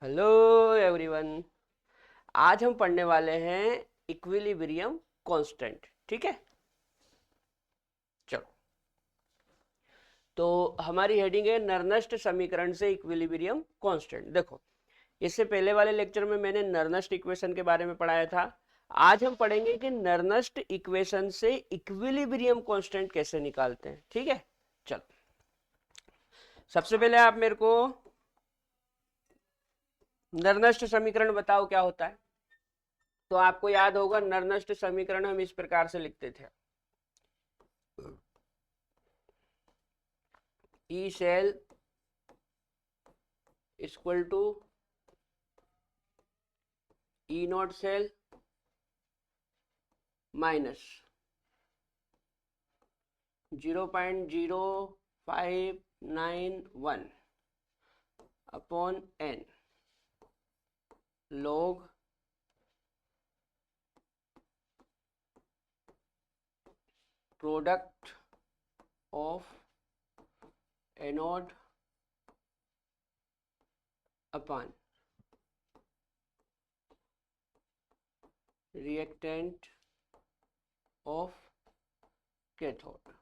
Hello everyone. आज हम पढ़ने वाले हैं इक्विलिब्रियम कांस्टेंट। ठीक है, चलो। तो हमारी हेडिंग है नर्नस्ट समीकरण से इक्विलिब्रियम कांस्टेंट। देखो, इससे पहले वाले लेक्चर में मैंने नर्नस्ट इक्वेशन के बारे में पढ़ाया था। आज हम पढ़ेंगे कि नर्नस्ट इक्वेशन से इक्विलिब्रियम कांस्टेंट कैसे निकालते हैं। ठीक है, चलो। सबसे पहले आप मेरे को नर्नस्ट समीकरण बताओ क्या होता है। तो आपको याद होगा, नर्नस्ट समीकरण हम इस प्रकार से लिखते थे। E cell equal to E naught cell minus 0.0591 upon n log product of anode upon reactant of cathode.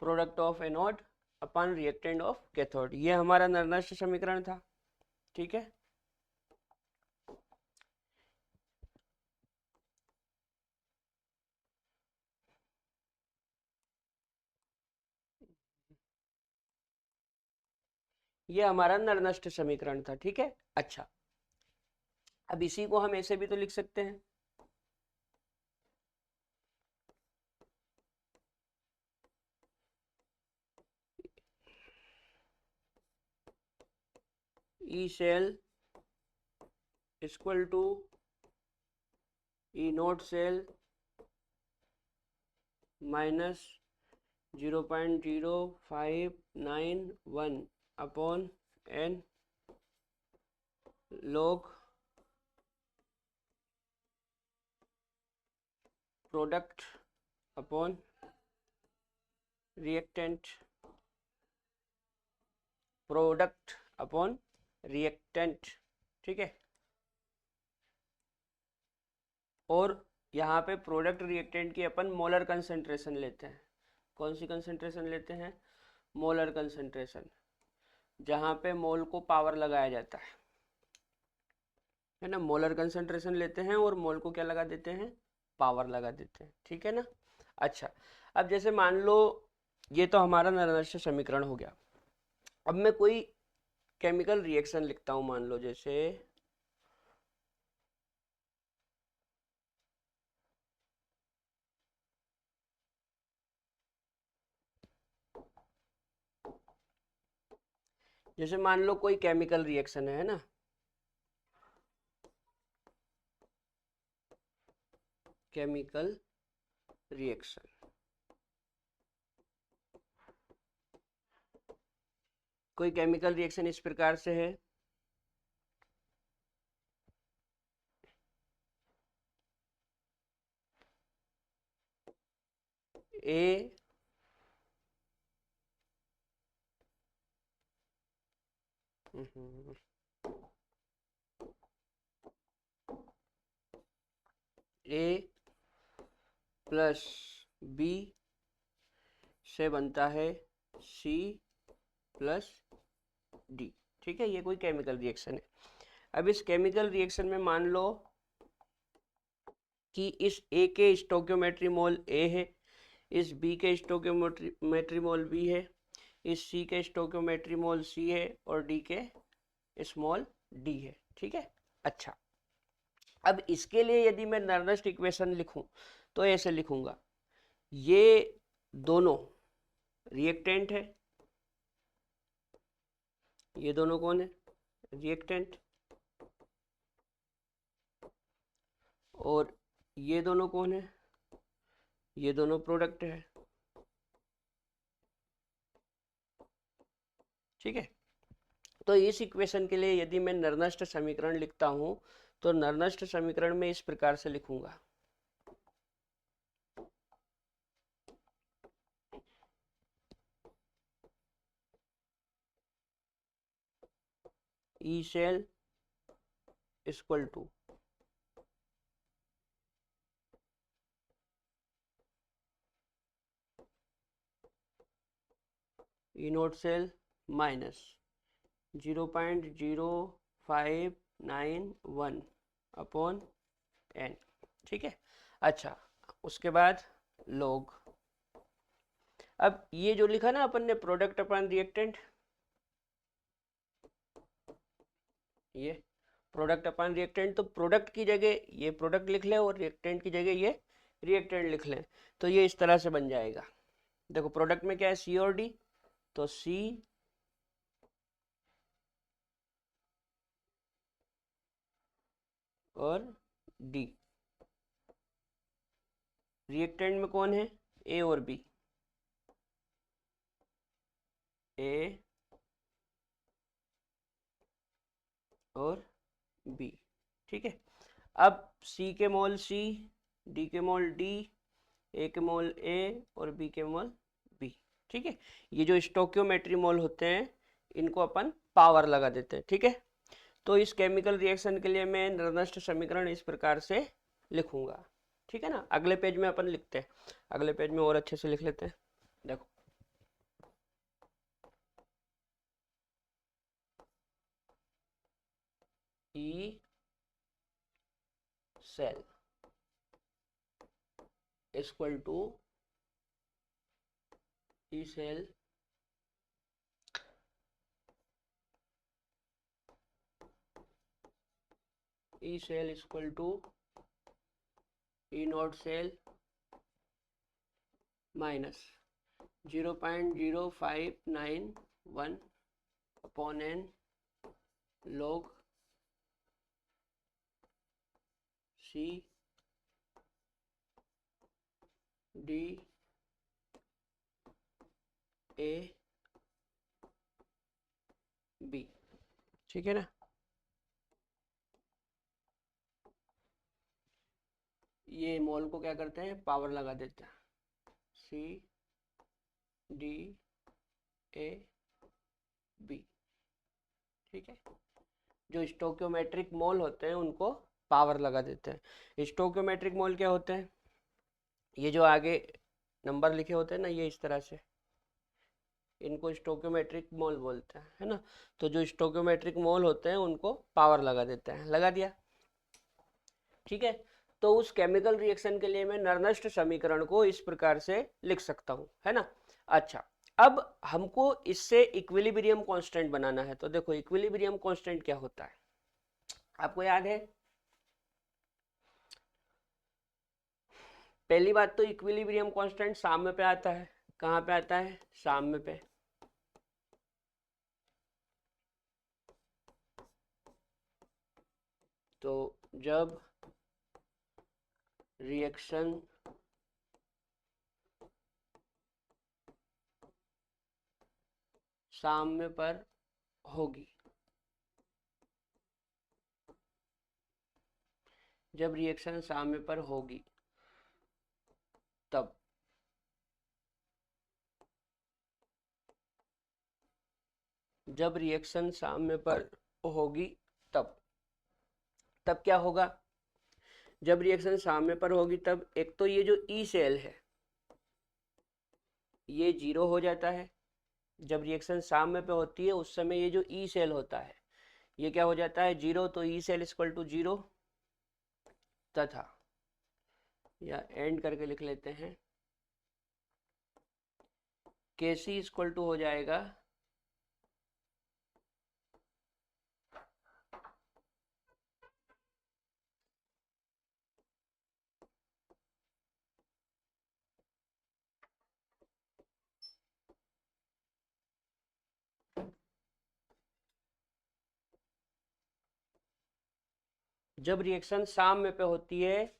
Product of anode upon reactant of cathode, ये हमारा नर्नस्ट समीकरण था। ठीक है, ये हमारा नर्नस्ट समीकरण था। ठीक है, अच्छा। अब इसी को हम ऐसे भी तो लिख सकते हैं। E cell equal to E naught cell minus 0.0591 upon n log product upon reactant, product upon reactant. ठीक है, और यहाँ पे प्रोडक्ट रिएक्टेंट की अपन मोलर कंसंट्रेशन लेते हैं। कौन सी कंसंट्रेशन लेते हैं? मोलर कंसंट्रेशन, जहाँ पे मोल को पावर लगाया जाता है ना। मोलर कंसंट्रेशन लेते हैं और मोल को क्या लगा देते हैं? पावर लगा देते हैं। ठीक है ना। अच्छा, अब जैसे मान लो ये तो हमारा नर्नस्ट समीकरण हो गया। अब मैं कोई केमिकल रिएक्शन लिखता हूँ, मान लो जैसे मान लो कोई केमिकल रिएक्शन है ना। केमिकल रिएक्शन, कोई केमिकल रिएक्शन इस प्रकार से है। ए ए प्लस बी से बनता है सी प्लस डी। ठीक है, ये कोई केमिकल रिएक्शन है। अब इस केमिकल रिएक्शन में मान लो कि इस ए के स्टोइकियोमेट्री मोल ए है, इस बी के स्टोइकियोमेट्री मोल बी है, इस सी के स्टोइकियोमेट्री मोल सी है और डी के स्मॉल डी है। ठीक है, अच्छा। अब इसके लिए यदि मैं नर्नस्ट इक्वेशन लिखूं तो ऐसे लिखूंगा, ये दोनों रिएक्टेंट है, ये दोनों कौन है? रिएक्टेंट। और ये दोनों कौन है? ये दोनों प्रोडक्ट है। ठीक है, तो इस इक्वेशन के लिए यदि मैं नर्नस्ट समीकरण लिखता हूं तो नर्नस्ट समीकरण में इस प्रकार से लिखूंगा, E cell equal to E naught cell minus 0.0591 upon n. ठीक है। अच्छा, उसके बाद लॉग। अब ये जो लिखा ना अपन ने प्रोडक्ट अपॉन रिएक्टेंट, ये प्रोडक्ट अपॉन रिएक्टेंट, तो प्रोडक्ट की जगह ये प्रोडक्ट लिख लें और रिएक्टेंट की जगह ये रिएक्टेंट लिख लें, तो ये इस तरह से बन जाएगा। देखो प्रोडक्ट में क्या है, सी और डी, तो सी और डी। रिएक्टेंट में कौन है, ए और बी, ए और बी। ठीक है। अब C के मोल C, D के मोल D, A के मोल A और B के मोल B। ठीक है। ये जो स्टोक्योमेट्री मोल होते हैं इनको अपन पावर लगा देते हैं। ठीक है। तो इस केमिकल रिएक्शन के लिए मैं निर्दिष्ट समीकरण इस प्रकार से लिखूंगा। ठीक है ना। अगले पेज में अपन लिखते हैं, अगले पेज में और अच्छे से लिख लेते हैं। देखो E cell equal to E cell E cell equal to E naught cell minus 0.0591 upon n log C D A B. ठीक है ना। ये मोल को क्या करते हैं, पावर लगा देते हैं, सी डी ए बी। ठीक है। जो स्टोक्योमेट्रिक मोल होते हैं उनको पावर लगा देते हैं। स्टोक्योमेट्रिक मोल क्या होते हैं, ये जो आगे नंबर लिखे होते हैं ना, ये इस तरह से, इनको स्टोक्योमेट्रिक मोल बोलते हैं, है ना। तो जो स्टोक्योमेट्रिक मोल होते हैं उनको पावर लगा देते हैं, लगा दिया। ठीक है। तो उस केमिकल रिएक्शन के लिए मैं निर्दिष्ट समीकरण को इस प्रकार से लिख सकता हूं, है ना। अच्छा, अब हमको इससे इक्विलिब्रियम कांस्टेंट बनाना है। तो देखो इक्विलिब्रियम कांस्टेंट क्या होता है, आपको याद है। पहली बात तो इक्विलिब्रियम कांस्टेंट साम्य पे आता है। कहाँ पे आता है, साम्य पे। तो जब रिएक्शन साम्य पर होगी, जब रिएक्शन साम्य पर होगी तब जब रिएक्शन साम्य पर होगी तब तब क्या होगा, जब रिएक्शन साम्य पर होगी तब एक तो ये जो ई सेल है ये जीरो हो जाता है। जब रिएक्शन साम्य पे होती है उस समय ये जो ई सेल होता है ये क्या हो जाता है, जीरो। तो E cell equal to zero, तथा या एंड करके लिख लेते हैं, के सी इक्वल टू हो जाएगा जब रिएक्शन साम्य पे होती है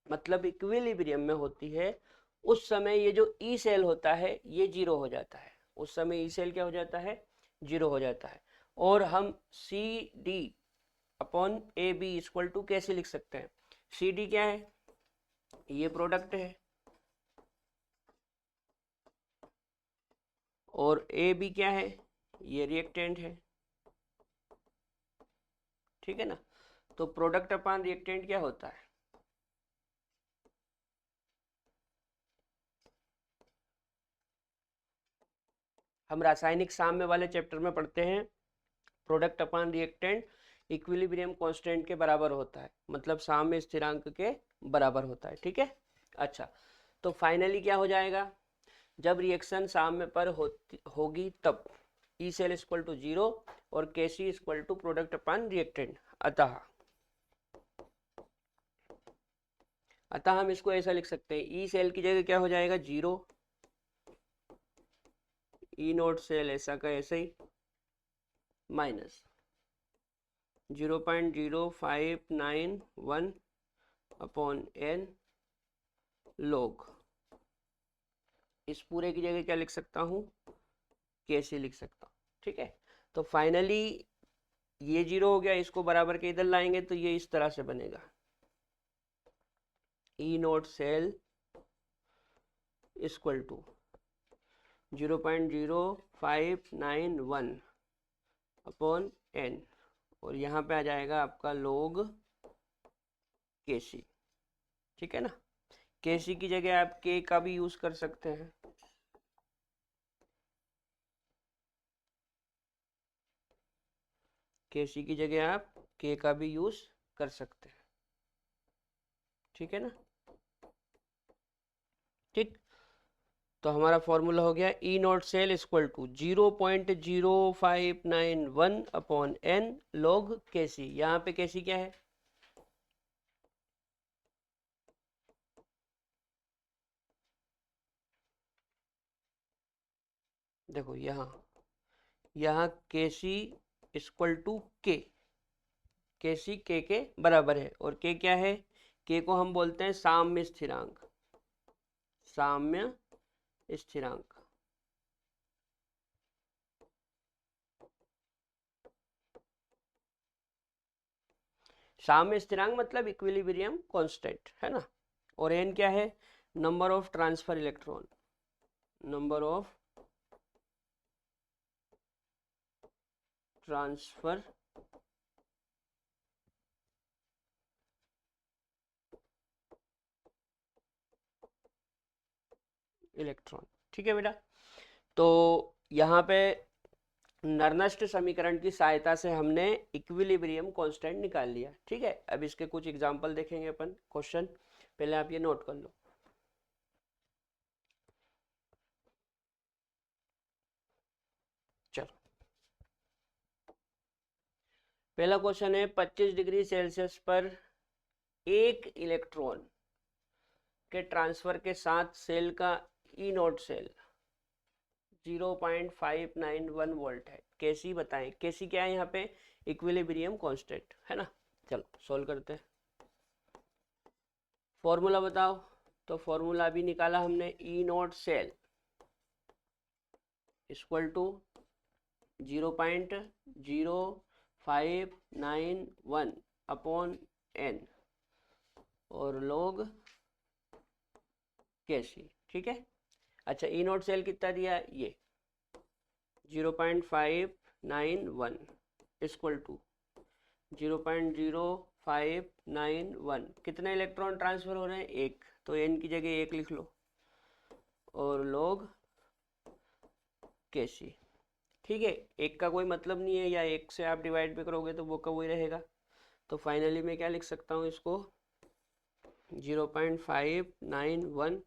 मतलब इक्विलिब्रियम में होती है उस समय ये जो ई सेल होता है ये जीरो हो जाता है। उस समय ई सेल क्या हो जाता है, जीरो हो जाता है। और हम C D upon A B equal to कैसे लिख सकते हैं, सी डी क्या है, ये प्रोडक्ट है, और ए बी क्या है, ये रिएक्टेंट है। ठीक है ना। तो प्रोडक्ट अपॉन रिएक्टेंट क्या होता है? हम रासायनिक साम्य वाले चैप्टर में पढ़ते हैं product upon reactant equilibrium constant के बराबर होता है, मतलब साम्य स्थिरांक के बराबर होता है, ठीक है। अच्छा, तो फाइनली क्या हो जाएगा, जब रिएक्शन साम्य पर होगी तब ई सेल इक्वल टू 0 और K C equal to product upon reactant. अतः हम इसको ऐसा लिख सकते हैं, ई सेल की जगह क्या हो जाएगा 0, ई नोट सेल ऐसा का ऐसे ही माइनस 0.0591 अपॉन एन log। इस पूरे की जगह क्या लिख सकता हूँ, कैसे लिख सकता हूँ, ठीक है। तो फाइनली ये 0 हो गया, इसको बराबर के इधर लाएंगे तो ये इस तरह से बनेगा, E naught cell equal to 0.0591 upon n, और यहाँ पे आ जाएगा आपका log केसी, ठीक है ना। केसी की जगह आप के का भी यूज कर सकते हैं, केसी की जगह आप के का भी यूज कर सकते हैं, ठीक है ना। ठीक, तो हमारा फॉर्मूला हो गया E naught cell equal to 0.0591 upon n log KC. यहाँ पे केसी क्या है, देखो यहाँ केसी इक्वल टू केसी के बराबर है, और के क्या है, के को हम बोलते हैं साम्य स्थिरांक, साम्य स्थिरांक। साम्य स्थिरांक मतलब इक्विलिब्रियम कांस्टेंट है ना। और एन क्या है, number of transfer electron, number of transfer electron, ठीक है बेटा। तो यहाँ पे नर्नस्ट समीकरण की सहायता से हमने इक्विलिब्रियम कांस्टेंट निकाल लिया, ठीक है। अब इसके कुछ एग्जांपल देखेंगे अपन, क्वेश्चन पहले आप ये नोट कर लो। चलो, पहला क्वेश्चन है 25 डिग्री सेल्सियस पर एक इलेक्ट्रॉन के ट्रांसफर के साथ सेल का ई नोट सेल 0.591 वोल्ट है, कैसी बताएं। कैसी क्या है यहाँ पे, इक्विलिब्रियम कांस्टेंट है ना। चलो सोल्व करते हैं, फॉर्मूला बताओ। तो फॉर्मूला भी निकाला हमने, E naught cell equal to 0.0591 upon n और log कैसी, ठीक है। अच्छा, ई नोट सेल कितना दिया, ये 0.591 इक्वल टू 0.0591, कितने इलेक्ट्रॉन ट्रांसफर हो रहे हैं, एक, तो एन की जगह एक लिख लो और log कैसी, ठीक है। एक का कोई मतलब नहीं है, या एक से आप डिवाइड भी करोगे तो वो का वही रहेगा। तो फाइनली मैं क्या लिख सकता हूँ इसको, 0.591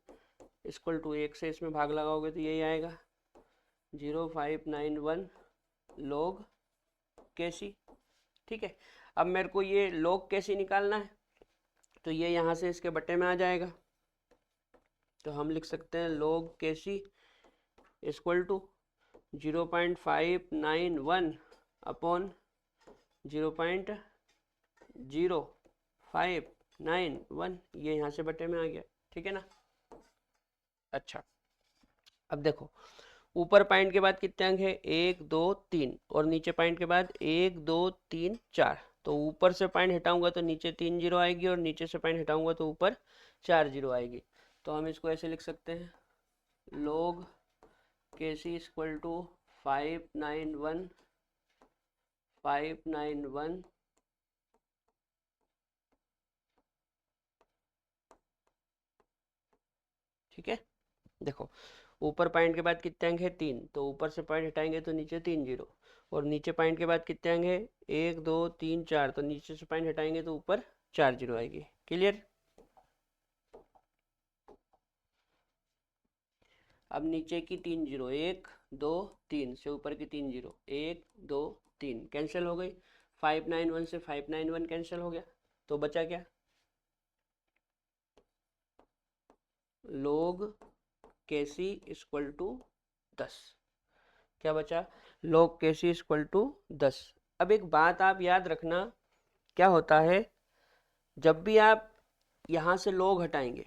इक्वल टू, एक से इसमें भाग लगाओगे तो यही आएगा 0.591 log कैसी, ठीक है। अब मेरे को ये log कैसी निकालना है, तो ये यहाँ से इसके बटे में आ जाएगा, तो हम लिख सकते हैं log कैसी इक्वल टू 0.591 अपॉन 0.0591, ये यहाँ से बटे में आ गया, ठीक है ना। अच्छा, अब देखो ऊपर पॉइंट के बाद कितने अंक है, 1 2 3, और नीचे पॉइंट के बाद 1 2 3 4। तो ऊपर से पॉइंट हटाऊंगा तो नीचे 3 जीरो आएगी, और नीचे से पॉइंट हटाऊंगा तो ऊपर 4 जीरो आएगी। तो हम इसको ऐसे लिख सकते हैं, log केसी इक्वल टू 591 देखो ऊपर पॉइंट के बाद कितने अंक है 3, तो ऊपर से पॉइंट हटाएंगे तो नीचे 3 जीरो, और नीचे पॉइंट के बाद कितने अंक है 1 2 3 4, तो नीचे से पॉइंट हटाएंगे तो ऊपर 4 जीरो आएगी। क्लियर। अब नीचे की 3 जीरो, 1 2 3 से ऊपर की 3 जीरो, 1 2 3 कैंसिल हो गई, 591 से 591 कैंसिल हो गया, तो बचा क्या, log केसी इक्वल टू 10। क्या बचा, log केसी इक्वल टू 10। अब एक बात आप याद रखना, क्या होता है, जब भी आप यहाँ से log हटाएंगे,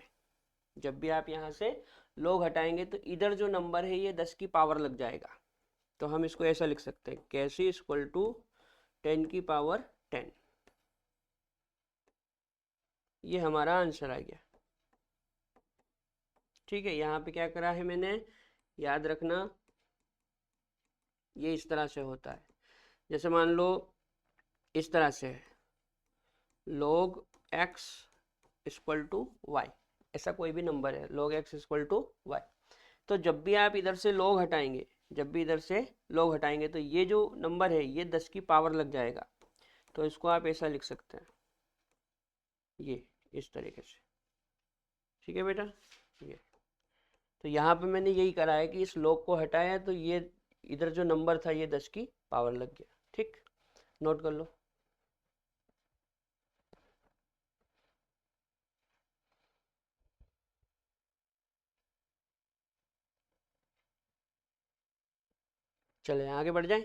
जब भी आप यहाँ से log हटाएंगे तो इधर जो नंबर है ये 10 की पावर लग जाएगा। तो हम इसको ऐसा लिख सकते हैं, केसी इक्वल टू 10 की पावर 10। ये हमारा आंसर आ गया। ठीक है, यहाँ पे क्या करा है मैंने, याद रखना ये इस तरह से होता है, जैसे मान लो इस तरह से है, log x equal to Y, ऐसा कोई भी नंबर है, log x equal to Y. तो जब भी आप इधर से log हटाएंगे, जब भी इधर से log हटाएंगे तो ये जो नंबर है ये 10 की पावर लग जाएगा। तो इसको आप ऐसा लिख सकते हैं, ये इस तरीके से। ठीक है बेटा, ये तो यहाँ पे मैंने यही करा है कि इस log को हटाया तो ये इधर जो नंबर था ये 10 की पावर लग गया। ठीक, नोट कर लो। चले आगे बढ़ जाए।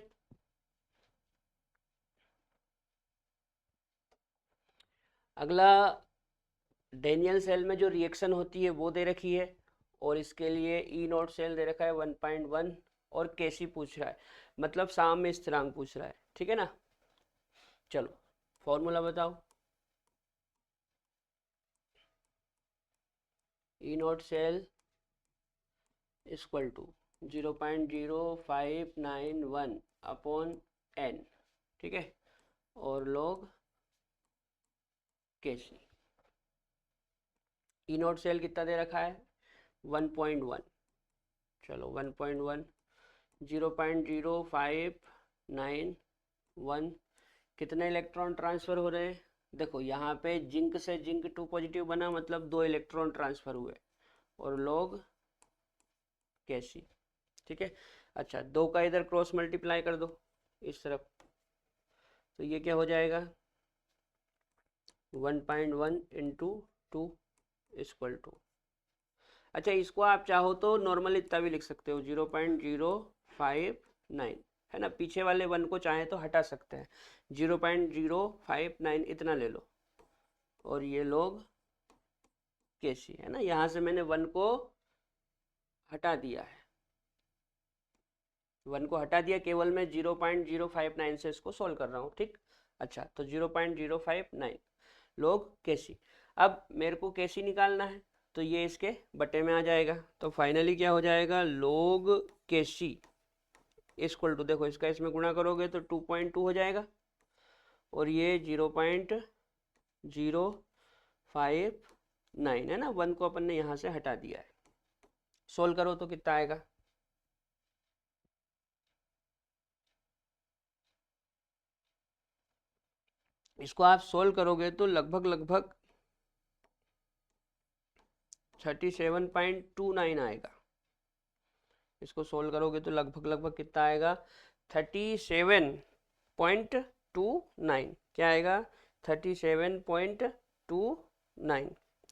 अगला डेनियल सेल में जो रिएक्शन होती है वो दे रखी है, और इसके लिए ई नोट सेल दे रखा है 1.1, और केसी पूछ रहा है, मतलब साम्य स्थिरांक पूछ रहा है। ठीक है ना, चलो फॉर्मूला बताओ। E naught cell equal to 0.0591 upon n, ठीक है, और log KC. E naught cell कितना दे रखा है 1.1, चलो 1.1, 0.0591, कितने इलेक्ट्रॉन ट्रांसफर हो रहे हैं, देखो यहाँ पे जिंक से जिंक 2 पॉजिटिव बना, मतलब 2 इलेक्ट्रॉन ट्रांसफर हुए, और log केसी। ठीक है, अच्छा 2 का इधर क्रॉस मल्टीप्लाई कर दो इस तरफ, तो ये क्या हो जाएगा 1.1 इंटू 2 इक्वल टू, अच्छा इसको आप चाहो तो नॉर्मल इतना भी लिख सकते हो 0.059, है ना, पीछे वाले 1 को चाहे तो हटा सकते हैं, 0.059 इतना ले लो, और ये log केसी है ना, यहाँ से मैंने 1 को हटा दिया है, 1 को हटा दिया, केवल मैं 0.059 से इसको सोल्व कर रहा हूँ। ठीक, अच्छा तो 0.059 log केसी। अब मेरे को केसी निकालना है, तो ये इसके बटे में आ जाएगा, तो फाइनली क्या हो जाएगा log केसी इक्वल टू, देखो इसका इसमें गुणा करोगे तो 2.2 हो जाएगा, और ये 0.059 है ना, 1 को अपन ने यहाँ से हटा दिया है, सोल्व करो तो कितना आएगा, इसको आप सोल्व करोगे तो लगभग 37.29 आएगा, इसको सोल्व करोगे तो लगभग कितना आएगा 37.29, क्या आएगा 37.29।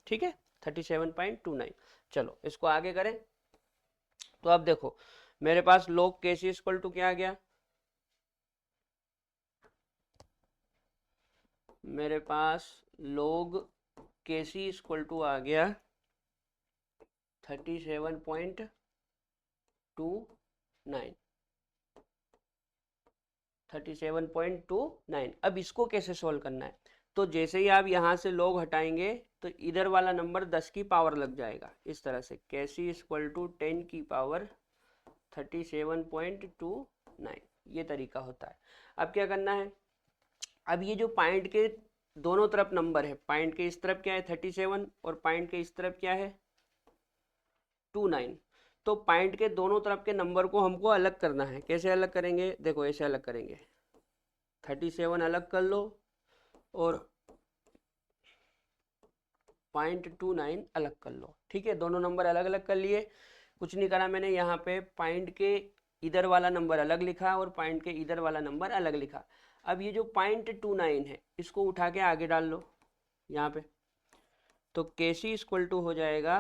ठीक है, 37.29। चलो इसको आगे करें, तो अब देखो मेरे पास log केसी इक्वल टू क्या आ गया, मेरे पास log केसी इक्वल टू आ गया 37.29, 37.29। अब इसको कैसे सोल्व करना है, तो जैसे ही आप यहाँ से log हटाएंगे तो इधर वाला नंबर 10 की पावर लग जाएगा, इस तरह से केसी इक्वल टू 10 की पावर 37.29, ये तरीका होता है। अब क्या करना है, अब ये जो पॉइंट के दोनों तरफ नंबर है, पॉइंट के इस तरफ क्या है 37 और पॉइंट के इस तरफ क्या है 29, तो पॉइंट के दोनों तरफ के नंबर को हमको अलग करना है। कैसे अलग करेंगे, देखो ऐसे अलग करेंगे, 37 अलग कर लो और 0.29 अलग कर लो। ठीक है, दोनों नंबर अलग अलग कर लिए, कुछ नहीं करा मैंने, यहाँ पे पॉइंट के इधर वाला नंबर अलग लिखा और पॉइंट के इधर वाला नंबर अलग लिखा। अब ये जो 0.29 है इसको उठा के आगे डाल लो यहाँ पे, तो केसी इक्वल टू हो जाएगा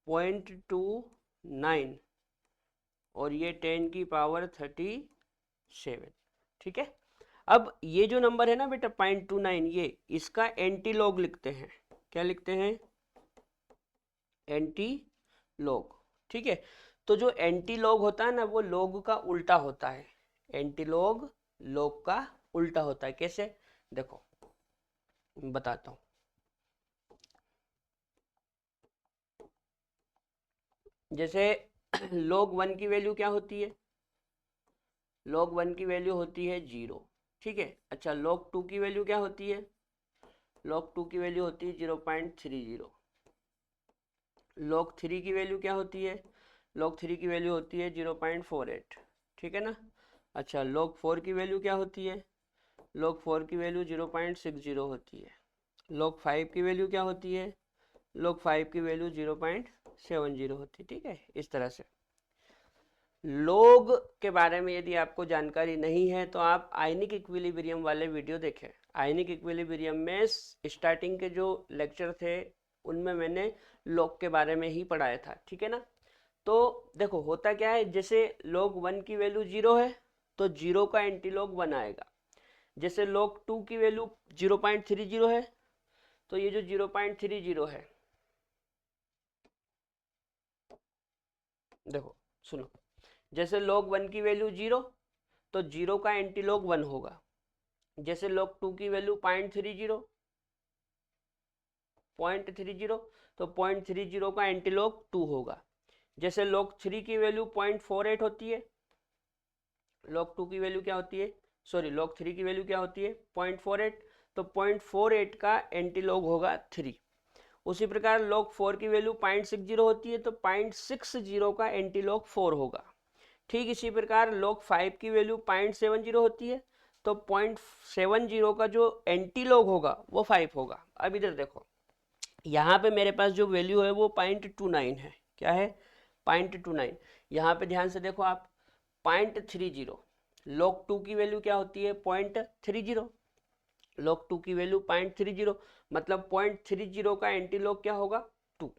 0.29 और ये 10 की पावर 37। ठीक है, अब ये जो नंबर है ना बेटा 0.29, ये इसका एंटी लॉग लिखते हैं। क्या लिखते हैं, एंटी लॉग। ठीक है, तो जो एंटी लॉग होता है ना वो लॉग का उल्टा होता है, एंटी लॉग लॉग का उल्टा होता है। कैसे, देखो बताता हूं। जैसे log 1 की वैल्यू क्या होती है, log 1 की वैल्यू होती है 0। ठीक है, अच्छा log 2 की वैल्यू क्या होती है, log 2 की वैल्यू होती है 0.30। log 3 की वैल्यू क्या होती है, log 3 की वैल्यू होती है 0.48। ठीक है ना, अच्छा log 4 की वैल्यू क्या होती है, log 4 की वैल्यू 0.60 होती है। log 5 की वैल्यू क्या होती है, log 5 की वैल्यू 0.70 होती है। ठीक है, इस तरह से लोग के बारे में यदि आपको जानकारी नहीं है तो आप आयनिक इक्विलिब्रियम वाले वीडियो देखें। आयनिक इक्विलिब्रियम में स्टार्टिंग के जो लेक्चर थे उनमें मैंने लॉग के बारे में ही पढ़ाया था। ठीक है ना, तो देखो होता क्या है, जैसे log 1 की वैल्यू 0 है तो 0 का एंटी लॉग 1 आएगा। जैसे log 2 की वैल्यू 0.30 है तो ये जो 0.30 है, देखो सुनो, जैसे log 1 की वैल्यू 0 तो 0 का एंटी लॉग 1 होगा। जैसे log 2 की वैल्यू 0.30 तो 0.30 का एंटी लॉग 2 होगा। जैसे log 3 की वैल्यू 0.48 होती है, log 2 की वैल्यू क्या होती है, सॉरी log 3 की वैल्यू क्या होती है 0.48, तो 0.48 का एंटी लॉग होगा 3। उसी प्रकार log 4 की वैल्यू 0.60 होती है तो 0.60 का एंटी लॉग 4 होगा। ठीक इसी प्रकार log 5 की वैल्यू 0.70 होती है तो 0.70 का जो एंटी लॉग होगा वो 5 होगा। अब इधर देखो, यहाँ पे मेरे पास जो वैल्यू है वो 0.29 है। क्या है, 0.29। यहाँ पे ध्यान से देखो आप, 0.30, log 2 की वैल्यू क्या होती है 0.30, log 2 की वैल्यू 0.30 मतलब 0.30 का एंटी लॉग क्या होगा 2।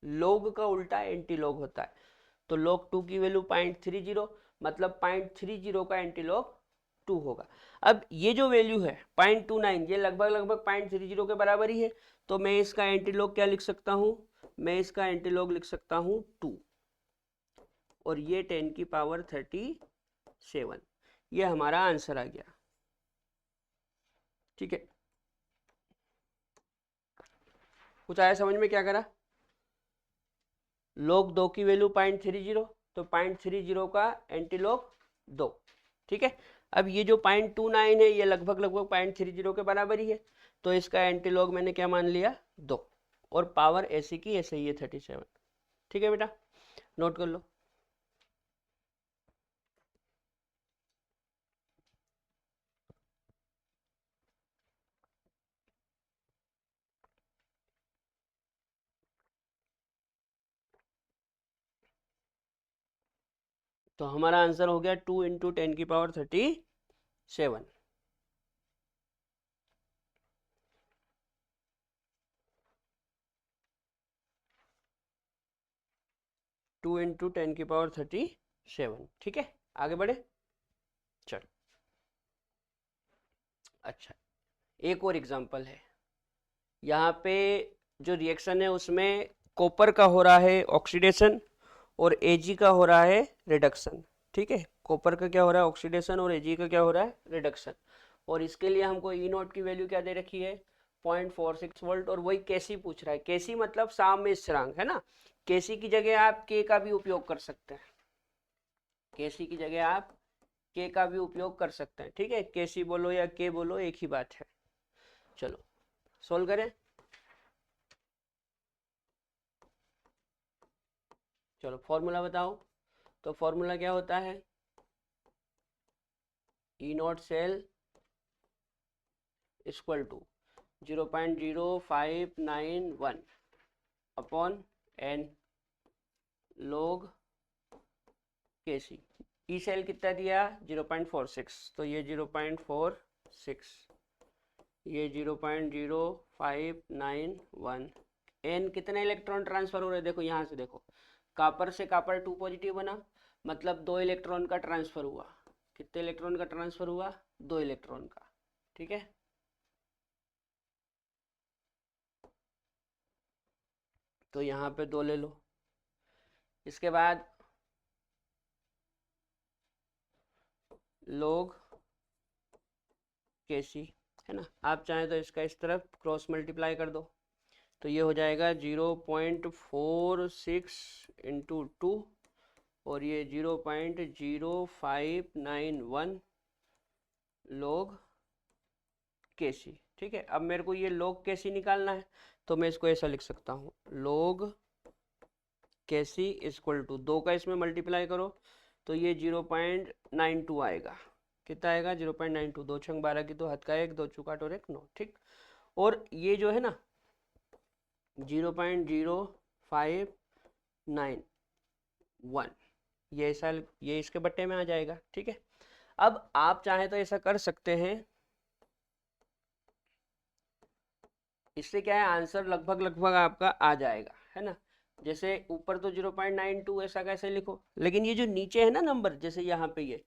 log का उल्टा एंटी लॉग होता है, तो log 2 की वैल्यू 0.30 मतलब 0.30 का एंटी लॉग 2 होगा। अब ये जो वैल्यू है 0.29 ये लगभग लगभग 0.30 के बराबर ही है, तो मैं इसका एंटी लॉग क्या लिख सकता हूँ, मैं इसका एंटी लॉग लिख सकता हूँ 2 और ये 10 की पावर 37। ये हमारा आंसर आ गया। ठीक है, कुछ आया समझ में, क्या करा, log 2 की वैल्यू 0.30 तो 0.30 का एंटी लॉग 2। ठीक है, अब ये जो 0.29 है ये लगभग लगभग 0.30 के बराबर ही है, तो इसका एंटी लॉग मैंने क्या मान लिया 2 और पावर ऐसी की ऐसे ही है 37। ठीक है बेटा, नोट कर लो। तो हमारा आंसर हो गया 2 इंटू 10 की पावर 37। 2 इंटू 10 की पावर 37। ठीक है, आगे बढ़े, चल। अच्छा, एक और एग्जांपल है, यहाँ पे जो रिएक्शन है उसमें कॉपर का हो रहा है ऑक्सीडेशन और एजी का हो रहा है रिडक्शन। ठीक है, कॉपर का क्या हो रहा है ऑक्सीडेशन और एजी का क्या हो रहा है रिडक्शन, और इसके लिए हमको ई नॉट की वैल्यू क्या दे रखी है 0.46 वोल्ट, और वही केसी पूछ रहा है। केसी मतलब साम्य स्थिरांक है ना, केसी की जगह आप के का भी उपयोग कर सकते हैं, केसी की जगह आप के का भी उपयोग कर सकते हैं। ठीक है, केसी बोलो या के बोलो एक ही बात है। चलो सोल्व करें। चलो फॉर्मूला बताओ। तो फॉर्मूला क्या होता है, E naught cell equal to 0.0591 upon n log KC। E cell कितना दिया 0.46, तो ये 0.46, ये 0.0591। एन कितने इलेक्ट्रॉन ट्रांसफर हो रहे हैं, देखो यहाँ से देखो, कॉपर से कॉपर 2 पॉजिटिव बना, मतलब 2 इलेक्ट्रॉन का ट्रांसफर हुआ। कितने इलेक्ट्रॉन का ट्रांसफर हुआ, 2 इलेक्ट्रॉन का। ठीक है, तो यहाँ पे 2 ले लो। इसके बाद log KC है ना, आप चाहें तो इसका इस तरफ क्रॉस मल्टीप्लाई कर दो, तो ये हो जाएगा 0.46 इंटू 2 और ये 0.0591 log KC। ठीक है, अब मेरे को ये log KC निकालना है, तो मैं इसको ऐसा लिख सकता हूँ, log KC इक्वल टू 2 का इसमें मल्टीप्लाई करो तो ये 0.92 आएगा। कितना आएगा 0.92, 2 छंग 12 की, 2 हाथ का 1, 2 चुकाट और 1 9। ठीक, और ये जो है ना 0.0591 ये ऐसा, ये इसके बट्टे में आ जाएगा। ठीक है, अब आप चाहे तो ऐसा कर सकते हैं, इससे क्या है आंसर लगभग लगभग आपका आ जाएगा, है ना। जैसे ऊपर तो 0.92 ऐसा कैसे लिखो, लेकिन ये जो नीचे है ना नंबर, जैसे यहाँ पे ये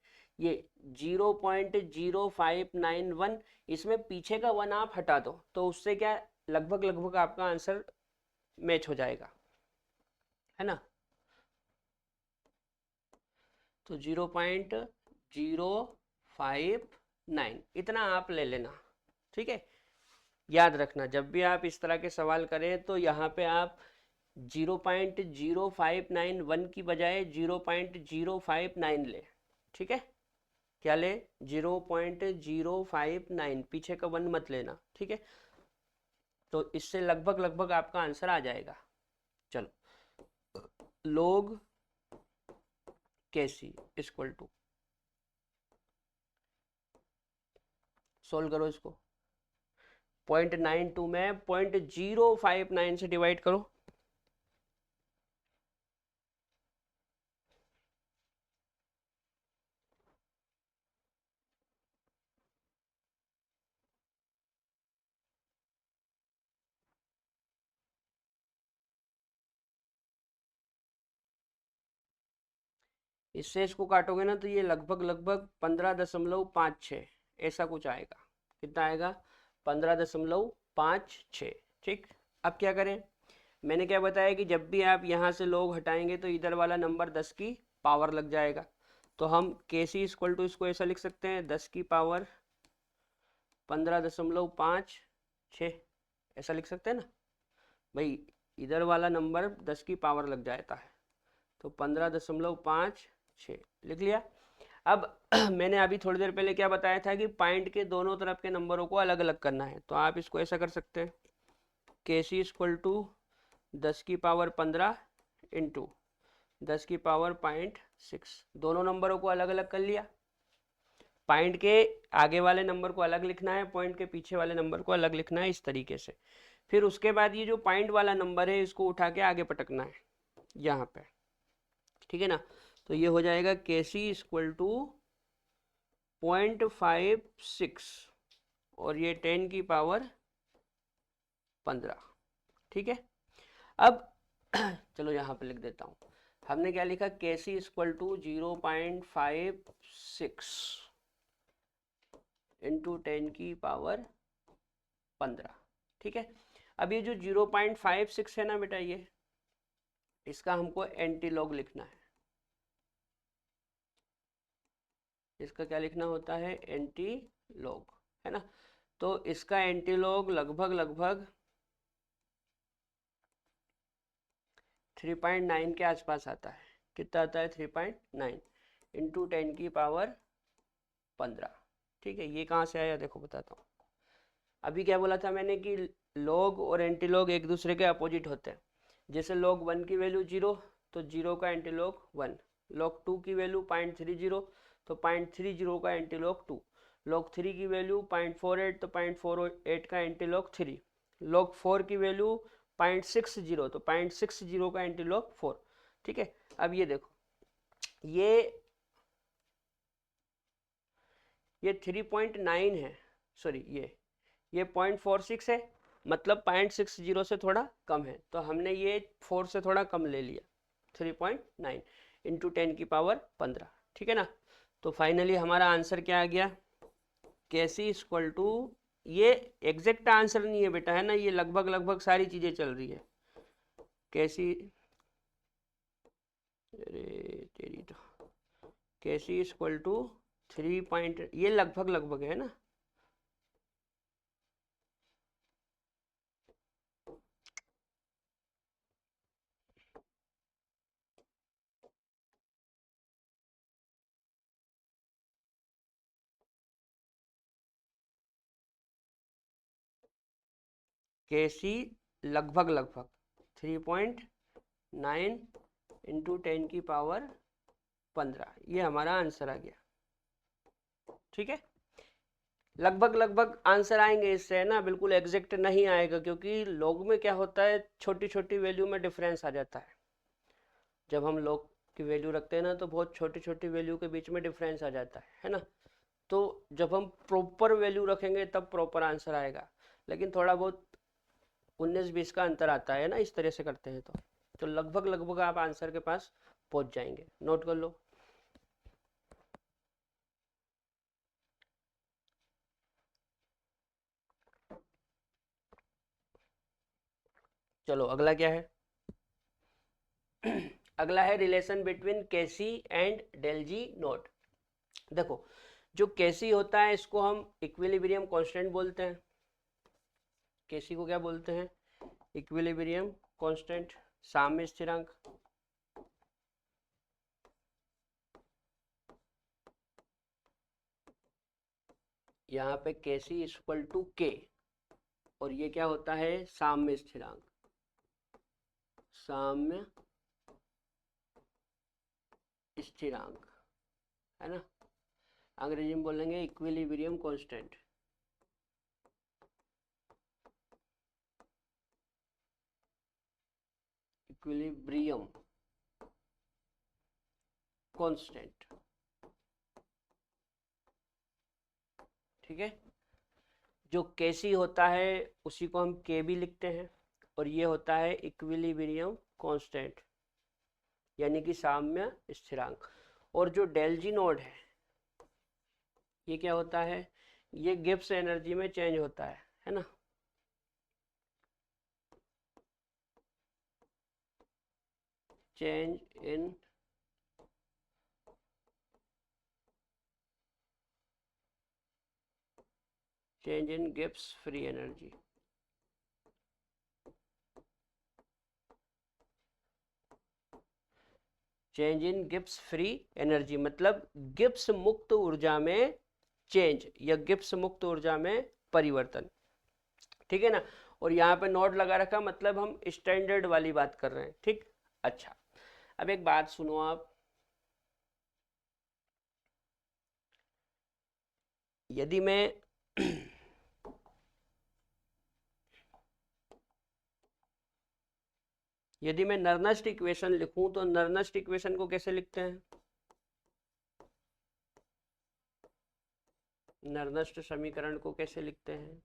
0.0591, इसमें पीछे का 1 आप हटा दो, तो उससे क्या लगभग लगभग आपका आंसर मैच हो जाएगा, है ना। तो 0.059 इतना आप ले लेना। ठीक है, याद रखना जब भी आप इस तरह के सवाल करें तो यहाँ पे आप 0.0591 की बजाय 0.059 ले। ठीक है, क्या ले 0.059, पीछे का 1 मत लेना। ठीक है, तो इससे लगभग लगभग आपका आंसर आ जाएगा। चलो log KC equal to, solve करो इसको, 0.92 में 0.059 से डिवाइड करो, इससे इसको काटोगे ना तो ये लगभग लगभग 15.56 ऐसा कुछ आएगा। कितना आएगा 15.56। ठीक, अब क्या करें, मैंने क्या बताया कि जब भी आप यहाँ से लोग हटाएंगे तो इधर वाला नंबर 10 की पावर लग जाएगा, तो हम KC इक्वल टू इसको ऐसा लिख सकते हैं 10 की पावर 15.56 ऐसा लिख सकते हैं ना भाई, इधर वाला नंबर 10 की पावर लग जाता है, तो 15.56 लिख लिया। अब मैंने अभी थोड़ी देर पहले क्या बताया था कि पॉइंट के दोनों तरफ के नंबरों को अलग अलग करना है, तो आप इसको ऐसा कर सकते हैं KC इक्वल टू 10 की पावर 15 इंटू 10 की पावर 0.6, दोनों नंबरों को अलग अलग कर लिया। पॉइंट के आगे वाले नंबर को अलग लिखना है, पॉइंट के पीछे वाले नंबर को अलग लिखना है, इस तरीके से। फिर उसके बाद ये जो पॉइंट वाला नंबर है इसको उठा के आगे पटकना है यहाँ पे। ठीक है ना, तो ये हो जाएगा KC इक्वल टू 0.56 और ये 10 की पावर 15। ठीक है, अब चलो यहाँ पे लिख देता हूँ, हमने क्या लिखा KC इक्वल टू 0.56 इंटू 10 की पावर 15। ठीक है, अब ये जो 0.56 है ना बेटा, ये इसका हमको एंटीलॉग लिखना है। इसका क्या लिखना होता है एंटीलॉग, है ना। तो इसका एंटीलॉग लगभग लगभग 3.9 के आसपास आता है। कितना आता है 3.9 इंटू 10 की पावर 15। ठीक है, ये कहाँ से आया देखो बताता हूँ। अभी क्या बोला था मैंने कि लॉग और एंटीलॉग एक दूसरे के अपोजिट होते हैं। जैसे log 1 की वैल्यू 0 तो 0 का एंटीलॉग 1, log 2 की वैल्यू 0.30, तो 0.30 का एंटीलॉग 2, log 3 की वैल्यू 0.48, तो 0.48 का एंटीलॉग 3, log 4 की वैल्यू 0.60, तो 0.60 का एंटीलॉग 4। ठीक है, अब ये देखो, ये 3.9 है, सॉरी ये 0.46 है, मतलब 0.60 से थोड़ा कम है, तो हमने ये 4 से थोड़ा कम ले लिया, 3.9 इंटू 10⁻15। ठीक है ना, तो फाइनली हमारा आंसर क्या आ गया, कैसी इक्वल टू, ये एग्जैक्ट आंसर नहीं है बेटा, है ना, ये लगभग लगभग सारी चीजें चल रही है। कैसी, अरे तेरी तो, कैसी इक्वल टू 3 ये लगभग लगभग है ना, कैसी लगभग लगभग 3.9 इंटू 10⁻15, ये हमारा आंसर आ गया। ठीक है, लगभग लगभग आंसर आएंगे इससे, है ना, बिल्कुल एग्जैक्ट नहीं आएगा, क्योंकि लॉग में क्या होता है, छोटी छोटी वैल्यू में डिफरेंस आ जाता है। जब हम लॉग की वैल्यू रखते हैं ना, तो बहुत छोटी छोटी वैल्यू के बीच में डिफरेंस आ जाता है ना, तो जब हम प्रॉपर वैल्यू रखेंगे तब प्रॉपर आंसर आएगा, लेकिन थोड़ा बहुत 19-20 का अंतर आता है ना, इस तरह से करते हैं तो लगभग लगभग आप आंसर के पास पहुंच जाएंगे, नोट कर लो। चलो अगला क्या है अगला है relation between KC and del G naught. देखो, जो केसी होता है इसको हम इक्विलिब्रियम कांस्टेंट बोलते हैं, केसी को क्या बोलते हैं, इक्विलिब्रियम कांस्टेंट, साम्य स्थिरांक। यहाँ पे केसी इक्वल टू के, और ये क्या होता है, साम्य स्थिरांक, साम्य स्थिरांक, है ना, अंग्रेजी में बोलेंगे इक्विलिब्रियम कांस्टेंट। इक्विलिब्रियम कांस्टेंट, ठीक है, जो केसी होता है उसी को हम के भी लिखते हैं, और ये होता है इक्विलिब्रियम कांस्टेंट, यानी कि साम्य स्थिरांक। और जो डेल्जी नोड ये क्या होता है, ये गिब्स एनर्जी में चेंज होता है ना, change in Gibbs free energy. Change in Gibbs free energy मतलब गिब्स मुक्त ऊर्जा में चेंज या गिब्स मुक्त ऊर्जा में परिवर्तन। ठीक है ना, और यहाँ पे नोट लगा रखा, मतलब हम स्टैंडर्ड वाली बात कर रहे हैं। ठीक, अच्छा, अब एक बात सुनो आप, यदि मैं यदि मैं नर्नस्ट इक्वेशन लिखूं तो नर्नस्ट इक्वेशन को कैसे लिखते हैं, नर्नस्ट समीकरण को कैसे लिखते हैं,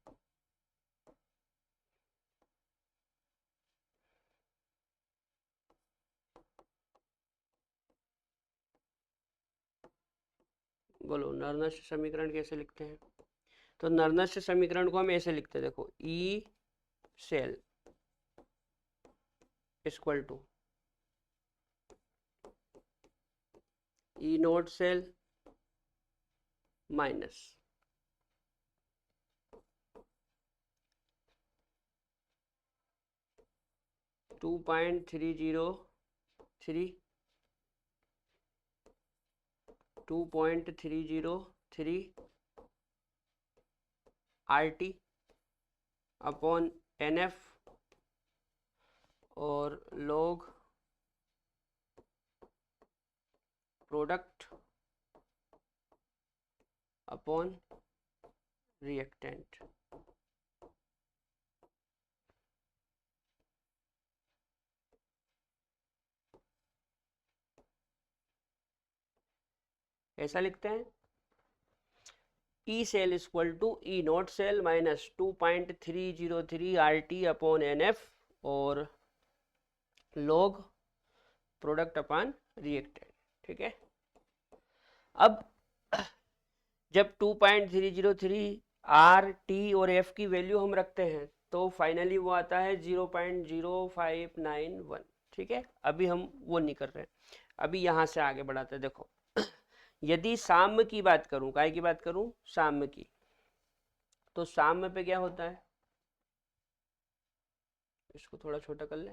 बोलो नर्नस्ट समीकरण कैसे लिखते हैं। तो नर्नस्ट समीकरण को हम ऐसे लिखते हैं, देखो, E cell equal to E naught cell minus 2.303 RT upon NF और log प्रोडक्ट अपॉन रिएक्टेंट। ऐसा लिखते हैं E cell equal to E naught cell minus 2.303 RT upon NF और log प्रोडक्ट अपॉन रिएक्टेंट। ठीक है, अब जब 2.303 RT और F की वैल्यू हम रखते हैं तो फाइनली वो आता है 0.0591। ठीक है, अभी हम वो नहीं कर रहे हैं, अभी यहाँ से आगे बढ़ाते हैं। देखो यदि साम्य की बात करूं, काय की बात करूं, साम्य की, तो साम्य पे क्या होता है, इसको थोड़ा छोटा कर ले।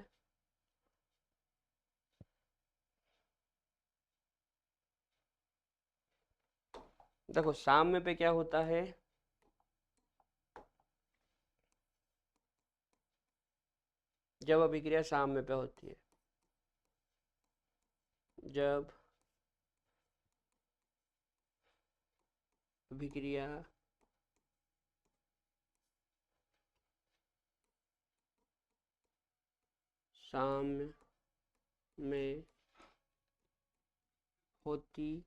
देखो साम्य पे क्या होता है, जब अभिक्रिया साम्य पे होती है, जब अभिक्रिया साम्य में होती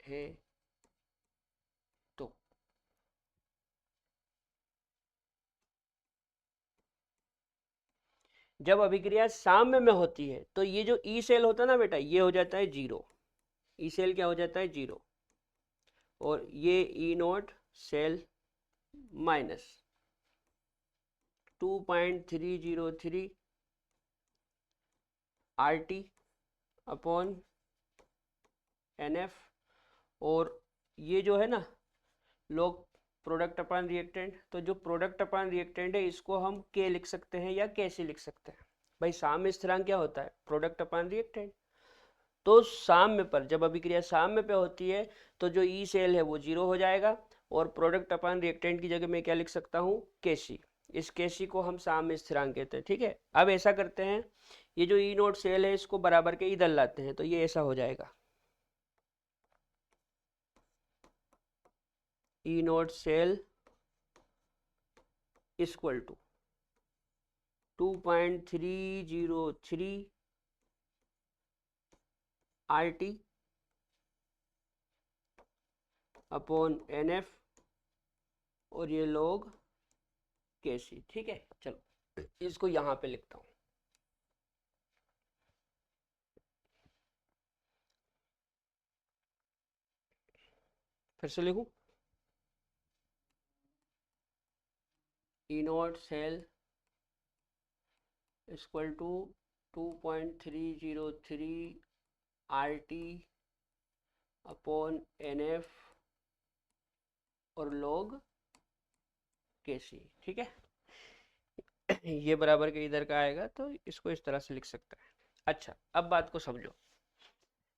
है तो जब अभिक्रिया साम्य में होती है तो ये जो ई सेल होता है ना बेटा, ये हो जाता है जीरो। ई सेल क्या हो जाता है, जीरो। और ये E naught cell minus 2.303 RT upon NF और ये जो है ना लोग प्रोडक्ट अपॉन रिएक्टेंट, तो जो प्रोडक्ट अपॉन रिएक्टेंट है इसको हम के लिख सकते हैं या कैसे लिख सकते हैं भाई, साम्य स्थिरांक क्या होता है, प्रोडक्ट अपॉन रिएक्टेंट। तो साम्य पर जब अभिक्रिया साम्य पे होती है तो जो ई सेल है वो जीरो हो जाएगा और प्रोडक्ट अपॉन रिएक्टेंट की जगह मैं क्या लिख सकता हूँ, केसी। इस केसी को हम साम्य स्थिरांक कहते हैं। ठीक है, अब ऐसा करते हैं, ये जो ई नोट सेल है इसको बराबर के इधर लाते हैं, तो ये ऐसा हो जाएगा, E naught cell equal to 2.303 RT upon NF और ये लोग केसी। ठीक है, चलो इसको यहां पे लिखता हूं, फिर से लिखूं, E naught cell equal to 2.303 RT upon NF और log KC। ठीक है, ये बराबर के इधर का आएगा तो इसको इस तरह से लिख सकते हैं। अच्छा, अब बात को समझो,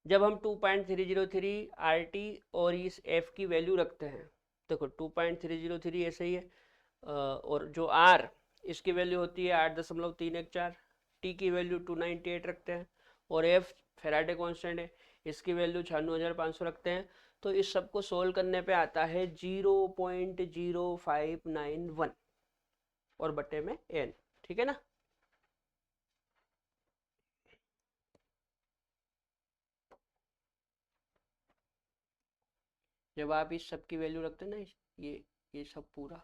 जब हम 2.303 RT और इस F की वैल्यू रखते हैं, देखो 2.303 ऐसे ही है, और जो R इसकी वैल्यू होती है 8.314, टी की वैल्यू 298 रखते हैं और F फेराडे कांस्टेंट है, इसकी वैल्यू 96,500 रखते हैं, तो इस सब को सोल्व करने पे आता है 0.0591 और बटे में n। ठीक है ना, जब आप इस सब की वैल्यू रखते हैं ना, ये सब पूरा,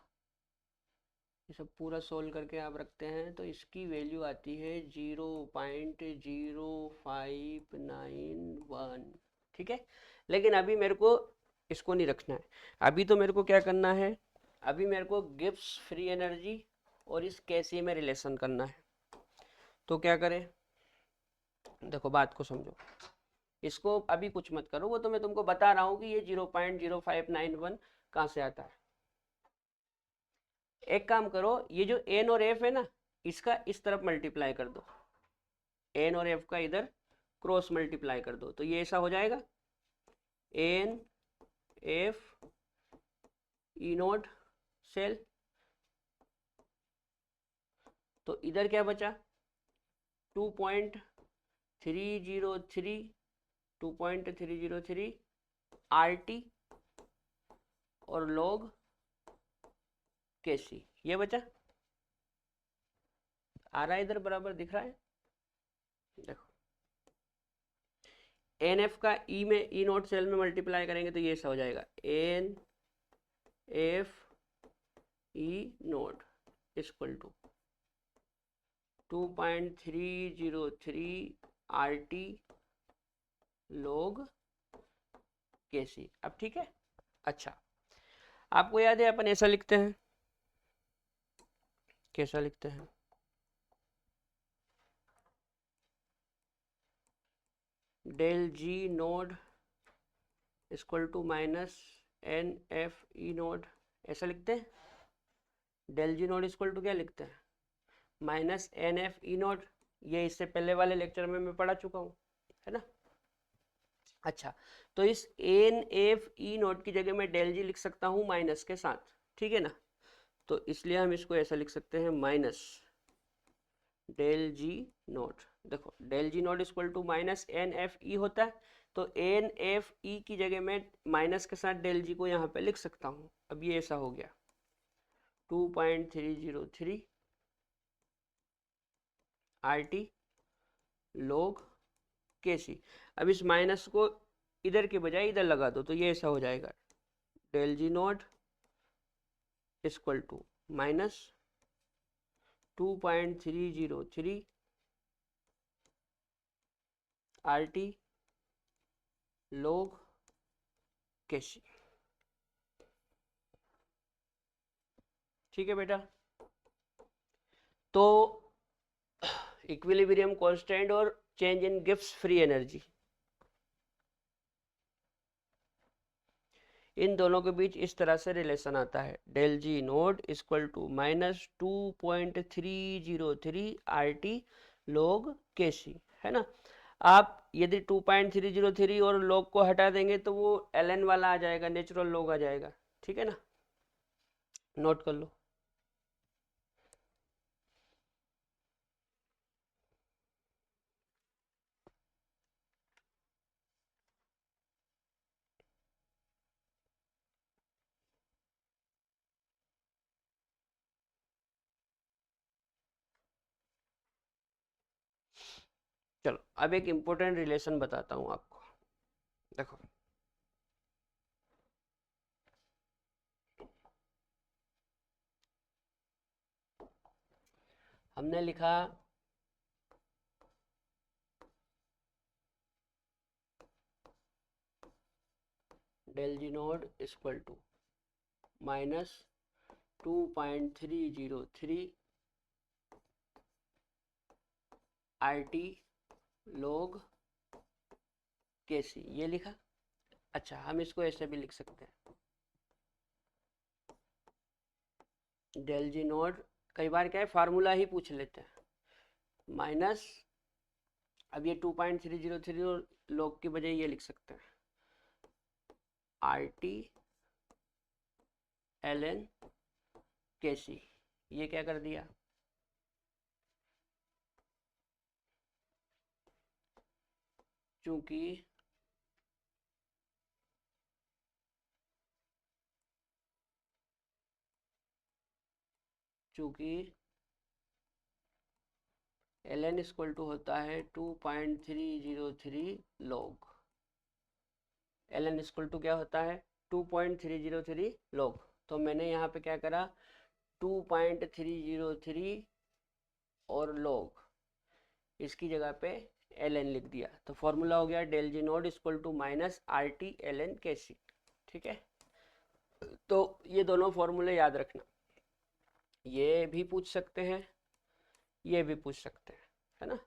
ये सब पूरा सोल्व करके आप रखते हैं तो इसकी वैल्यू आती है 0.0591। ठीक है, लेकिन अभी मेरे को इसको नहीं रखना है, अभी तो मेरे को क्या करना है, अभी मेरे को गिब्स फ्री एनर्जी और इस कैसी में रिलेशन करना है। तो क्या करें, देखो बात को समझो, इसको अभी कुछ मत करो, वो तो मैं तुमको बता रहा हूँ कि ये 0.0591 कहाँ से आता है। एक काम करो, ये जो एन और एफ है ना, इसका इस तरफ मल्टीप्लाई कर दो, एन और एफ का इधर क्रॉस मल्टीप्लाई कर दो, तो ये ऐसा हो जाएगा, N F E naught cell, तो इधर क्या बचा 2.303 2.303 RT और log KC। ये बचा, आ रहा है इधर, बराबर दिख रहा है। देखो एन एफ का ई में, ई नोट सेल में मल्टीप्लाई करेंगे तो ये ऐसा हो जाएगा, N F E naught equal to 2.303 RT log KC। अब ठीक है। अच्छा, आपको याद है अपन ऐसा लिखते हैं, कैसा लिखते हैं? Del G naught equal to minus N F E naught, ऐसा लिखते हैं। Del G naught equal to क्या लिखते हैं? Minus N F E naught. ये इससे पहले वाले लेक्चर में मैं पढ़ा चुका हूँ, है ना। अच्छा, तो इस एन एफ ई नोड की जगह मैं डेल जी लिख सकता हूँ माइनस के साथ, ठीक है ना। तो इसलिए हम इसको ऐसा लिख सकते हैं, माइनस डेल जी नोट। देखो del G naught equal to minus N F E होता है, तो एन एफ ई की जगह में माइनस के साथ डेल जी को यहाँ पे लिख सकता हूँ। अब ये ऐसा हो गया 2.303 RT log KC। अब इस माइनस को इधर के बजाय इधर लगा दो, तो ये ऐसा हो जाएगा, del G naught equal to minus 2.303 RT log KC। ठीक है बेटा। तो इक्विलिब्रियम कांस्टेंट और change in Gibbs free energy, इन दोनों के बीच इस तरह से रिलेशन आता है, del G naught equal to minus 2.303 RT log KC, है ना। आप यदि 2.303 और log को हटा देंगे तो वो ln वाला आ जाएगा, नेचुरल log आ जाएगा, ठीक है ना। नोट कर लो। चलो अब एक इंपॉर्टेंट रिलेशन बताता हूं आपको। देखो हमने लिखा del G naught equal to minus 2.303 RT log KC, ये लिखा। अच्छा, हम इसको ऐसे भी लिख सकते हैं, डेल जी नोड, कई बार क्या है फार्मूला ही पूछ लेते हैं, माइनस, अब ये 2.303 और log की बजाय ये लिख सकते हैं, RT ln KC। ये क्या कर दिया, चूंकि ln इक्वल टू होता है 2.303 log। ln इक्वल टू क्या होता है, 2.303 log। तो मैंने यहाँ पे क्या करा, 2.303 और log, इसकी जगह पे ln लिख दिया, तो फॉर्मूला हो गया del G naught equal to minus RT ln KC। ठीक है, तो ये दोनों फॉर्मूले याद रखना, ये भी पूछ सकते हैं, ये भी पूछ सकते हैं, है ना।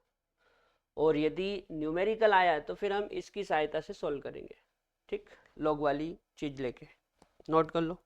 और यदि न्यूमेरिकल आया तो फिर हम इसकी सहायता से सॉल्व करेंगे, ठीक, लॉग वाली चीज लेके। नोट कर लो।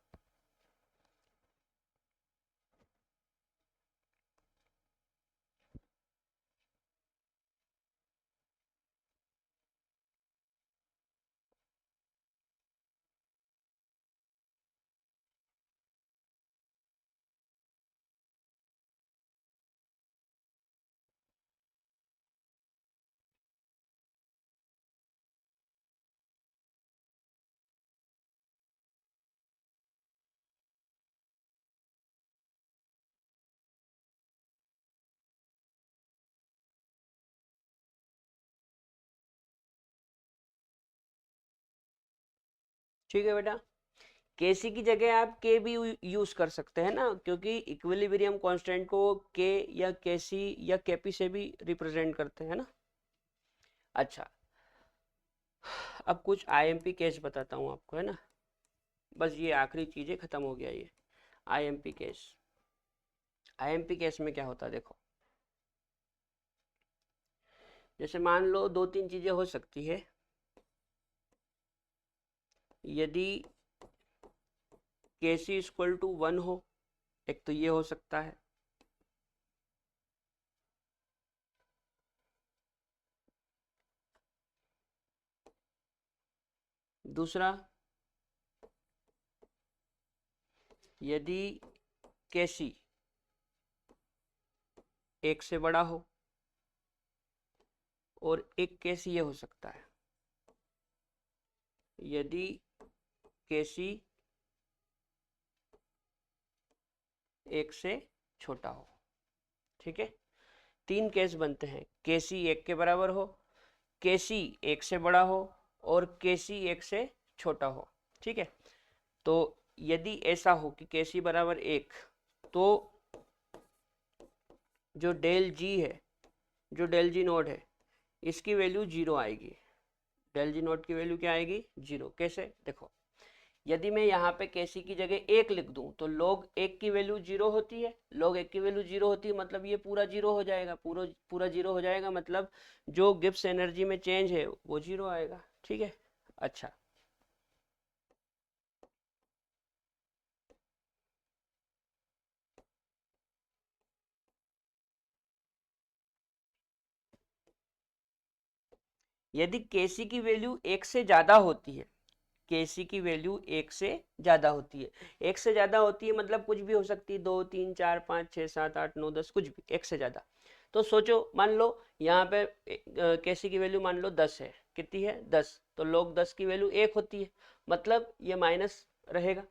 ठीक है बेटा। केसी की जगह आप के भी यूज कर सकते हैं ना, क्योंकि इक्विलिब्रियम कांस्टेंट को के या केसी या केपी से भी रिप्रेजेंट करते हैं ना। अच्छा, अब कुछ आईएमपी केस बताता हूँ आपको, है ना। बस ये आखिरी चीजें खत्म हो गया ये आईएमपी केस। आईएमपी केस में क्या होता है देखो, जैसे मान लो दो तीन चीजें हो सकती है। यदि के सी इक्वल टू 1 हो, एक तो ये हो सकता है। दूसरा, यदि के सी 1 से बड़ा हो, और एक केस ये हो सकता है, यदि के सी 1 से छोटा हो। ठीक है, तीन केस बनते हैं, के सी 1 के बराबर हो, के सी 1 से बड़ा हो, और के सी 1 से छोटा हो। ठीक है, तो यदि ऐसा हो कि के सी बराबर 1, तो जो डेल जी है, जो डेल जी नोट है, इसकी वैल्यू 0 आएगी। डेल जी नोट की वैल्यू क्या आएगी? 0। कैसे? देखो, यदि मैं यहाँ पे केसी की जगह 1 लिख दूं तो log 1 की वैल्यू 0 होती है। log 1 की वैल्यू 0 होती है मतलब ये पूरा 0 हो जाएगा, पूरा 0 हो जाएगा, मतलब जो गिब्स एनर्जी में चेंज है वो 0 आएगा। ठीक है, अच्छा, यदि केसी की वैल्यू 1 से ज़्यादा होती है, केसी की वैल्यू 1 से ज़्यादा होती है, 1 से ज़्यादा होती है मतलब कुछ भी हो सकती है, 2 3 4 5 6 7 8 9 10, कुछ भी 1 से ज़्यादा। तो सोचो, मान लो यहाँ पे केसी की वैल्यू मान लो 10 है। कितनी है? 10। तो log 10 की वैल्यू 1 होती है, मतलब ये माइनस रहेगा।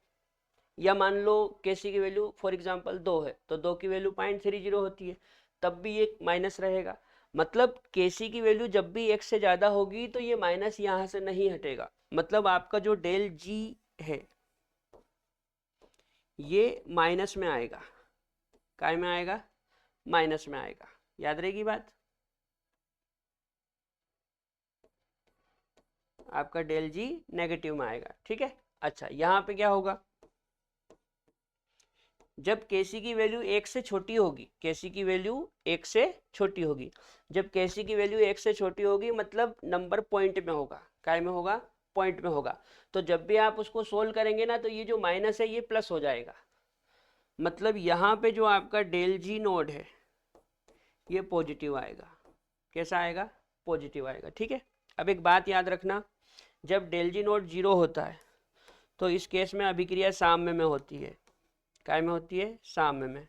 या मान लो केसी की वैल्यू फॉर एग्जांपल 2 है, तो 2 की वैल्यू 0.30 होती है, तब भी ये माइनस रहेगा। मतलब केसी की वैल्यू जब भी 1 से ज़्यादा होगी तो ये माइनस यहाँ से नहीं हटेगा। मतलब आपका जो डेल जी है ये माइनस में आएगा। काय में आएगा? माइनस में आएगा। याद रहेगी बात? आपका डेल जी नेगेटिव में आएगा। ठीक है, अच्छा, यहाँ पे क्या होगा? जब केसी की वैल्यू 1 से छोटी होगी, केसी की वैल्यू 1 से छोटी होगी, जब केसी की वैल्यू 1 से छोटी होगी मतलब नंबर पॉइंट में होगा। काय में होगा? पॉइंट में होगा। तो जब भी आप उसको सोल्व करेंगे ना, तो ये जो माइनस है ये प्लस हो जाएगा। मतलब यहाँ पे जो आपका डेल जी नोड है ये पॉजिटिव आएगा। कैसा आएगा? पॉजिटिव आएगा। ठीक है, अब एक बात याद रखना, जब डेल जी नोड 0 होता है तो इस केस में अभिक्रिया साम्य में होती है। काय में होती है? साम्य में।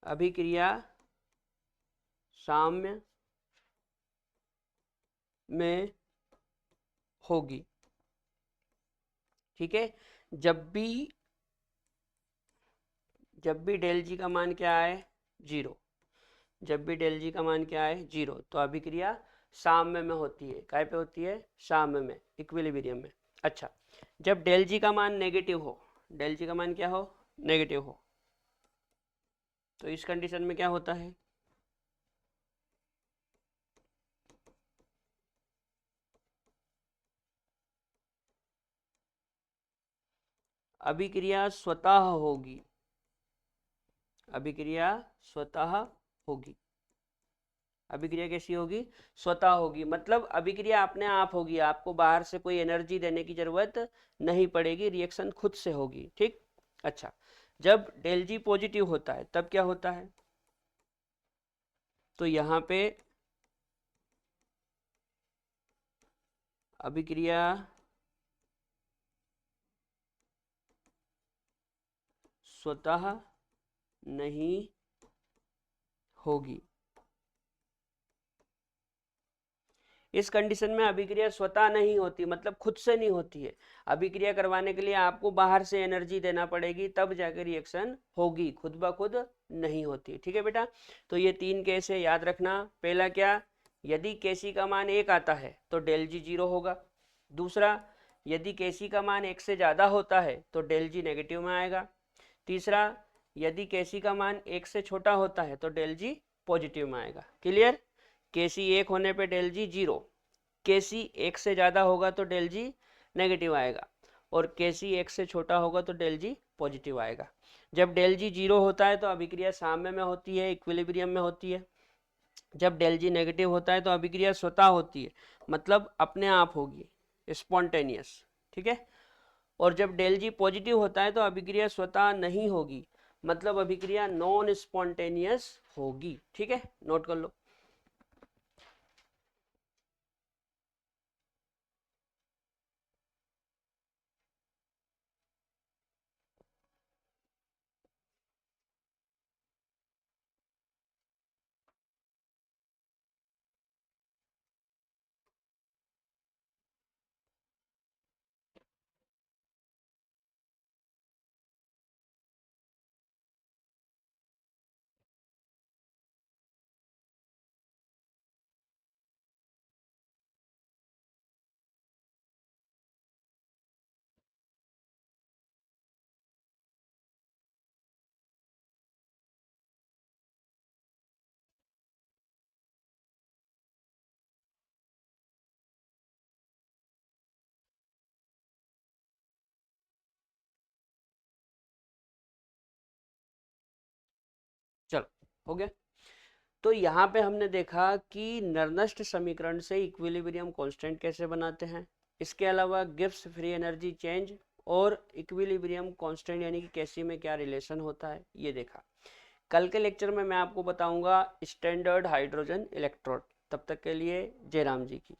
अभिक्रिया साम्य में होगी। ठीक है, जब भी डेल जी का मान क्या आए? 0। जब भी डेल जी का मान क्या है? 0, तो अभिक्रिया साम्य में होती है। काय पे होती है? साम्य में, इक्विलिब्रियम में। अच्छा, जब डेल जी का मान नेगेटिव हो, डेल जी का मान क्या हो? नेगेटिव हो, तो इस कंडीशन में क्या होता है? अभिक्रिया स्वतः होगी। अभिक्रिया स्वतः होगी। अभिक्रिया कैसी होगी? स्वतः होगी, मतलब अभिक्रिया अपने आप होगी, आपको बाहर से कोई एनर्जी देने की जरूरत नहीं पड़ेगी, रिएक्शन खुद से होगी। ठीक, अच्छा, जब डेल जी पॉजिटिव होता है तब क्या होता है? तो यहाँ पे अभिक्रिया स्वतः नहीं होगी। इस कंडीशन में अभिक्रिया स्वतः नहीं होती, मतलब खुद से नहीं होती है। अभिक्रिया करवाने के लिए आपको बाहर से एनर्जी देना पड़ेगी, तब जाकर रिएक्शन होगी, खुद ब खुद नहीं होती। ठीक है बेटा, तो ये तीन केस है, याद रखना। पहला क्या? यदि Kc का मान 1 आता है तो डेल जी 0 होगा। दूसरा, यदि Kc का मान 1 से ज़्यादा होता है तो डेल जी नेगेटिव में आएगा। तीसरा, यदि Kc का मान 1 से छोटा होता है तो डेल जी पॉजिटिव में आएगा। क्लियर? Kc 1 होने पे डेल जी 0, Kc 1 से ज़्यादा होगा तो डेल जी नेगेटिव आएगा, और Kc 1 से छोटा होगा तो डेल जी पॉजिटिव आएगा। जब डेल जी 0 होता है तो अभिक्रिया साम्य में होती है, इक्विलिब्रियम में होती है। जब डेल जी नेगेटिव होता है तो अभिक्रिया स्वतः होती है, मतलब अपने आप होगी, स्पॉन्टेनियस। ठीक है? और जब डेल जी पॉजिटिव होता है तो अभिक्रिया स्वतः नहीं होगी, मतलब अभिक्रिया नॉन स्पॉन्टेनियस होगी। ठीक है, नोट कर लो। चलो, हो गया। तो यहाँ पे हमने देखा कि नर्नस्ट समीकरण से इक्विलिब्रियम कांस्टेंट कैसे बनाते हैं। इसके अलावा गिब्स फ्री एनर्जी चेंज और इक्विलिब्रियम कांस्टेंट यानी कि केसी में क्या रिलेशन होता है, ये देखा। कल के लेक्चर में मैं आपको बताऊंगा स्टैंडर्ड हाइड्रोजन इलेक्ट्रोड। तब तक के लिए जय राम जी की।